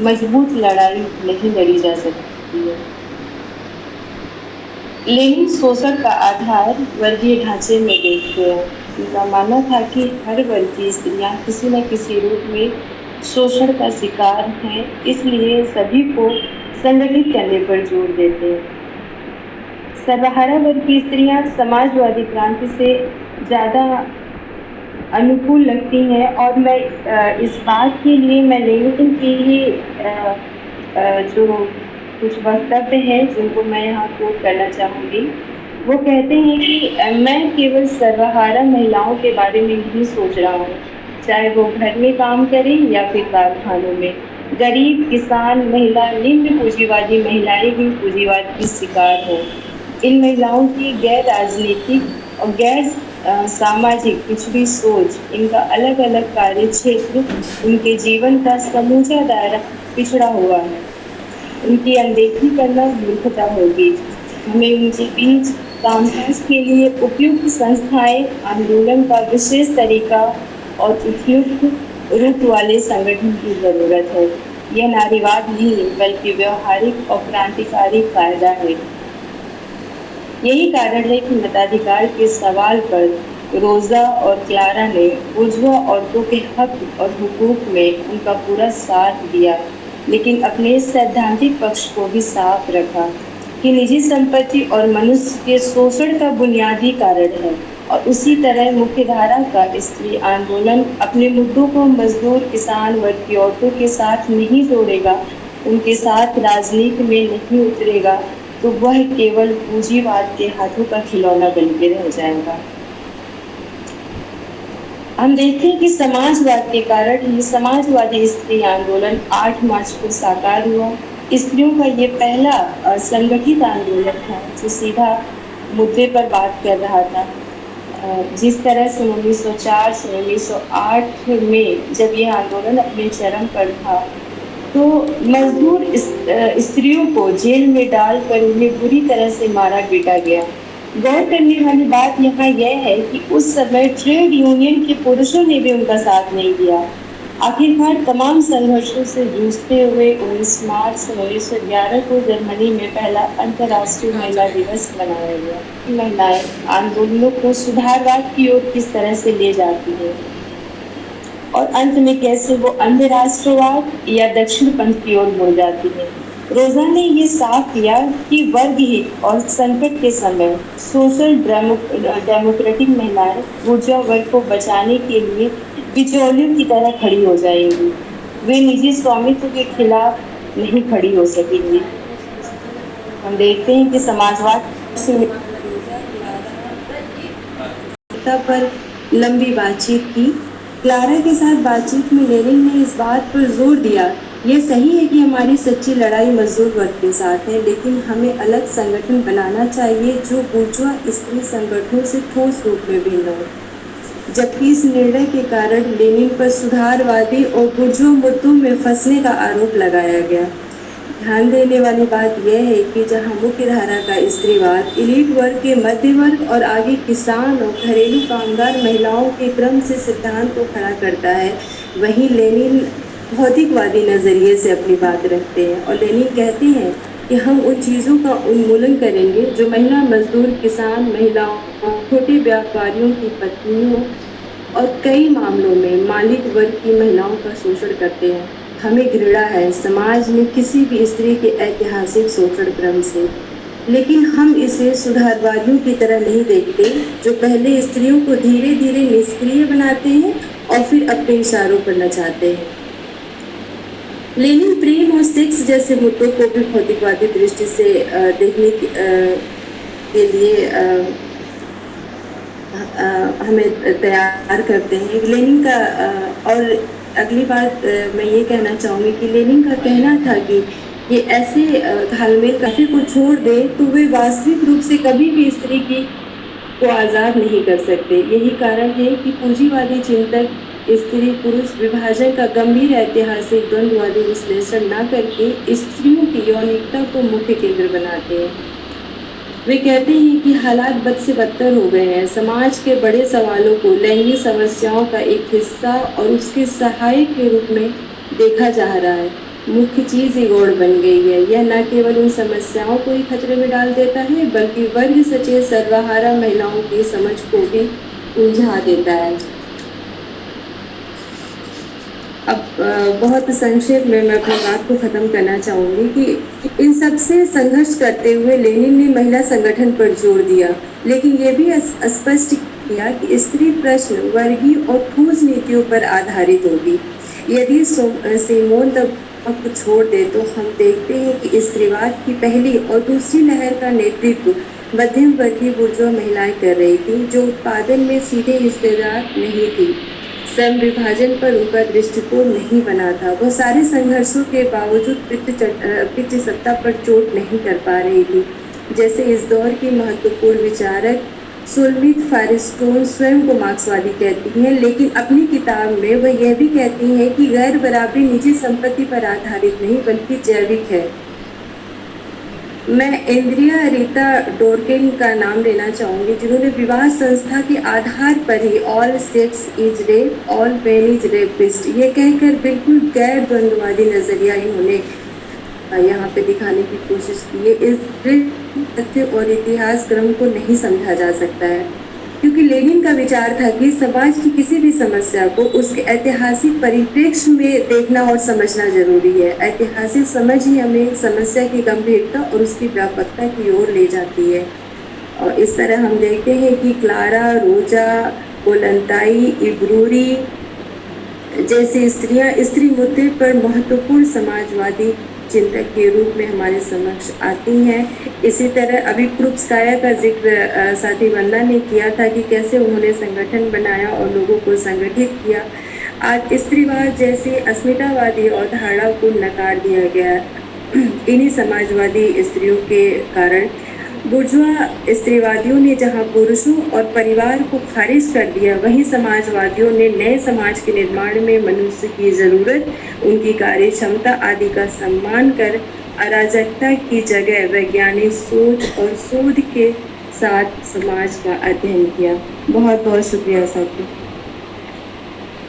मजबूत लड़ाई नहीं लड़ी जा सकती है। लेनिन शोषण का आधार वर्गीय ढांचे में देखते हैं। उनका मानना था कि हर वर्ग की स्त्रियां किसी न किसी रूप में शोषण का शिकार हैं, इसलिए सभी को संगठित करने पर जोर देते हैं। सर्वहारा वर्ग की स्त्रियां समाजवादी क्रांति से ज़्यादा अनुकूल लगती हैं और मैं इस बात के लिए मैं लेनिन के जो कुछ वक्तव्य हैं जिनको मैं यहाँ कोट करना चाहूँगी। वो कहते हैं कि मैं केवल सर्वहारा महिलाओं के बारे में नहीं सोच रहा हूँ, चाहे वो घर में काम करें या फिर कारखानों में। गरीब, किसान, महिला, निम्न पूंजीवादी महिलाएं भी पूंजीवाद की शिकार हों। इन महिलाओं की गैर राजनीतिक और गैर सामाजिक पिछड़ी सोच, इनका अलग अलग कार्य क्षेत्र, उनके जीवन का समूचा दायरा पिछड़ा हुआ है। उनकी अनदेखी करना मूर्खता होगी। हमें उनके बीच कामकाज के लिए उपयुक्त संस्थाएं, आंदोलन का विशेष तरीका और उपयुक्त रूप वाले संगठन की जरूरत है। यह नारीवाद नहीं बल्कि व्यवहारिक और क्रांतिकारी कायदा है। यही कारण है कि मताधिकार के सवाल पर रोजा और क्लारा ने बुर्जुआ औरतों के हक और हुकूक में उनका पूरा साथ दिया, लेकिन अपने सैद्धांतिक पक्ष को भी साफ रखा कि निजी संपत्ति और मनुष्य के शोषण का बुनियादी कारण है। और उसी तरह मुख्यधारा का स्त्री आंदोलन अपने मुद्दों को मजदूर, किसान वर्ग की औरतों के साथ नहीं जोड़ेगा, उनके साथ राजनीति में नहीं उतरेगा, तो वह केवल पूंजीवाद के हाथों का खिलौना बनके रह जाएगा। हम देखते हैं कि समाजवाद के कारण ये समाजवादी स्त्री आंदोलन 8 मार्च को साकार हुआ। स्त्रियों का ये पहला संगठित आंदोलन था जो सीधा मुद्दे पर बात कर रहा था। जिस तरह से 1904 से 1908 में जब यह आंदोलन अपने चरम पर था, तो मजदूर स्त्रियों को जेल में डालकर उन्हें बुरी तरह से मारा पीटा गया। गौर करने वाली बात यहाँ यह है कि उस समय ट्रेड यूनियन के पुरुषों ने भी उनका साथ नहीं दिया। आखिरकार तमाम संघर्षों से जूझते हुए 19 मार्च 1911 को जर्मनी में पहला अंतर्राष्ट्रीय महिला दिवस मनाया गया। महिलाएं आंदोलनों को सुधारवाद की ओर किस तरह से ले जाती है और अंत में कैसे वो अन्य राष्ट्रवाद या दक्षिण पंथ की ओर मुड़ जाती है। रोजा ने ये साफ किया कि वर्ग हित और संकट के समय सोशल डेमोक्रेटिक महिलाएं ऊर्जा वर्ग को बचाने के लिए बिचौलियों की तरह खड़ी हो जाएंगी। वे निजी स्वामित्व के खिलाफ नहीं खड़ी हो सकेंगी। हम देखते हैं कि समाजवाद पर लंबी बातचीत की। क्लारा के साथ बातचीत में लेनिन ने इस बात पर जोर दिया, यह सही है कि हमारी सच्ची लड़ाई मजदूर वर्ग के साथ है, लेकिन हमें अलग संगठन बनाना चाहिए जो बुर्जुआ स्त्री संगठनों से ठोस रूप में भिन्न हो। जबकि इस निर्णय के कारण लेनिन पर सुधारवादी और बुर्जुआ मुद्दों में फंसने का आरोप लगाया गया। ध्यान देने वाली बात यह है कि जहां मुख्य धारा का स्त्रीवाद इलीट वर्ग के मध्य वर्ग और आगे किसान और घरेलू कामगार महिलाओं के क्रम से सिद्धांत को खड़ा करता है, वहीं लेनिन भौतिकवादी नजरिए से अपनी बात रखते हैं। और लेनिन कहते हैं कि हम उन चीज़ों का उन्मूलन करेंगे जो महिला मजदूर, किसान, महिलाओं, छोटे व्यापारियों की पत्नियों और कई मामलों में मालिक वर्ग की महिलाओं का शोषण करते हैं। हमें घृणा है समाज में किसी भी स्त्री के ऐतिहासिक शोषण क्रम से, लेकिन हम इसे सुधारवादियों की तरह नहीं देखते जो पहले स्त्रियों को धीरे धीरे निष्क्रिय बनाते हैं और फिर अपने इशारों पर नचाते हैं। लेनिन प्रेम और सेक्स जैसे मुद्दों को भी भौतिकवादी दृष्टि से देखने के लिए हमें तैयार करते हैं। लेनिन का और अगली बात मैं ये कहना चाहूँगी कि लेनिन का कहना था कि ये ऐसे घालमेल काफी को छोड़ दे तो वे वास्तविक रूप से कभी भी स्त्री को आज़ाद नहीं कर सकते। यही कारण है कि पूंजीवादी चिंतक स्त्री पुरुष विभाजन का गंभीर ऐतिहासिक द्वंद्ववादी विश्लेषण न करके स्त्रियों की यौनिकता को मुख्य केंद्र बनाते हैं। वे कहते हैं कि हालात बद से बदतर हो गए हैं। समाज के बड़े सवालों को लैंगिक समस्याओं का एक हिस्सा और उसके सहायक के रूप में देखा जा रहा है। मुख्य चीज़ ही गौड़ बन गई है। यह न केवल उन समस्याओं को ही खतरे में डाल देता है, बल्कि वर्ग सचेत सर्वहारा महिलाओं की समझ को भी उलझा देता है। अब बहुत संक्षेप में मैं अपनी बात को ख़त्म करना चाहूँगी कि इन सब से संघर्ष करते हुए लेनिन ने महिला संगठन पर जोर दिया, लेकिन ये भी स्पष्ट किया कि स्त्री प्रश्न वर्गीय और ठोस नीतियों पर आधारित होगी। यदि सिमोन द वेल को छोड़ दे तो हम देखते हैं कि स्त्रीवाद की पहली और दूसरी लहर का नेतृत्व मध्यम वर्गीय बुर्जुआ महिलाएं कर रही थी, जो उत्पादन में सीधे हिस्सेदार नहीं थी। श्रम विभाजन पर उनका दृष्टिकोण नहीं बना था। वो सारे संघर्षों के बावजूद पितृसत्ता पर चोट नहीं कर पा रही थी। जैसे इस दौर की महत्वपूर्ण विचारक सुलमित फायरस्टोन स्वयं को मार्क्सवादी कहती हैं, लेकिन अपनी किताब में वह यह भी कहती हैं कि गैर बराबरी निजी संपत्ति पर आधारित नहीं बल्कि जैविक है। मैं इंद्रिया रीता डोरकेन का नाम लेना चाहूँगी, जिन्होंने विवाह संस्था के आधार पर ही all sex is rape, all pen is rapist ये कहकर बिल्कुल गैर द्वंद्ववादी नजरिया इन्होंने यहाँ पे दिखाने की कोशिश की है। इस तथ्य और इतिहास क्रम को नहीं समझा जा सकता है, क्योंकि लेनिन का विचार था कि समाज की किसी भी समस्या को उसके ऐतिहासिक परिप्रेक्ष्य में देखना और समझना जरूरी है। ऐतिहासिक समझ ही हमें समस्या की गंभीरता और उसकी व्यापकता की ओर ले जाती है। और इस तरह हम देखते हैं कि क्लारा, रोजा, कोलंताई, इब्रूरी जैसी स्त्रियां स्त्री मुद्दे पर महत्वपूर्ण समाजवादी चिंतक के रूप में हमारे समक्ष आती हैं। इसी तरह अभी क्रुप्स्काया का जिक्र साथी वंदना ने किया था कि कैसे उन्होंने संगठन बनाया और लोगों को संगठित किया। आज स्त्रीवाद जैसी अस्मितावादी अवधारणा को नकार दिया गया। इन्हीं समाजवादी स्त्रियों के कारण बुर्जुआ स्त्रीवादियों ने जहां पुरुषों और परिवार को खारिज कर दिया, वहीं समाजवादियों ने नए समाज के निर्माण में मनुष्य की ज़रूरत, उनकी कार्य क्षमता आदि का सम्मान कर अराजकता की जगह वैज्ञानिक सोच और शोध के साथ समाज का अध्ययन किया। बहुत बहुत शुक्रिया सबको।